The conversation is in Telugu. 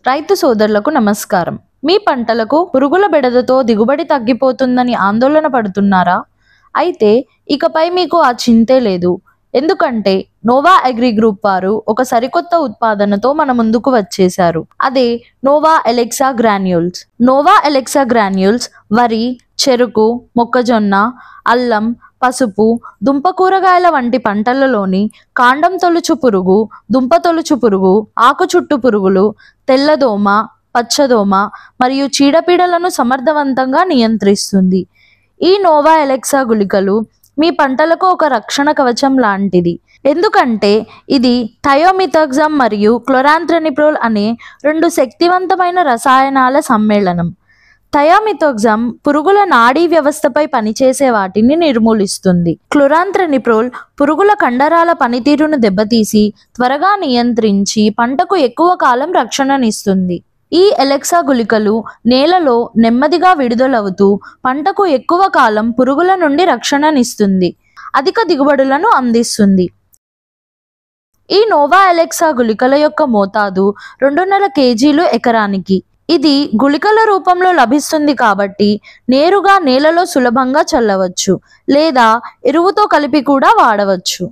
రైతు సోదరులకు నమస్కారం. మీ పంటలకు పురుగుల బెడదతో దిగుబడి తగ్గిపోతుందని ఆందోళన పడుతున్నారా? అయితే ఇకపై మీకు ఆ చింతే లేదు. ఎందుకంటే నోవా అగ్రి గ్రూప్ వారు ఒక సరికొత్త ఉత్పాదనతో మన ముందుకు వచ్చేశారు. అదే Nova Elexa granules. Nova Elexa granules వరి, చెరుకు, మొక్కజొన్న, అల్లం, పసుపు, దుంప కూరగాయల వంటి పంటలలోని కాండం తొలుచు పురుగు, దుంప తొలుచు పురుగు, ఆకు చుట్టు పురుగులు, తెల్లదోమ, పచ్చదోమ మరియు చీడపీడలను సమర్థవంతంగా నియంత్రిస్తుంది. ఈ నోవా ఎలెక్సా గుళికలు మీ పంటలకు ఒక రక్షణ కవచం లాంటిది. ఎందుకంటే ఇది థయోమిథాక్సమ్ మరియు క్లోరాంత్రనిప్రోల్ అనే రెండు శక్తివంతమైన రసాయనాల సమ్మేళనం. థయోమిథాక్సమ్ పురుగుల నాడీ వ్యవస్థపై పనిచేసే వాటిని నిర్మూలిస్తుంది. క్లోరాంత్రనిప్రోల్ పురుగుల కండరాల పనితీరును దెబ్బతీసి త్వరగా నియంత్రించి పంటకు ఎక్కువ కాలం రక్షణనిస్తుంది. ఈ ఎలెక్సా గుళికలు నేలలో నెమ్మదిగా విడుదలవుతూ పంటకు ఎక్కువ కాలం పురుగుల నుండి రక్షణనిస్తుంది, అధిక దిగుబడులను అందిస్తుంది. ఈ నోవా ఎలెక్సా గుళికల యొక్క మోతాదు 2.5 kgలు ఎకరానికి. ఇది గుళికల రూపంలో లభిస్తుంది కాబట్టి నేరుగా నేలలో సులభంగా చల్లవచ్చు లేదా ఎరువుతో కలిపి కూడా వాడవచ్చు.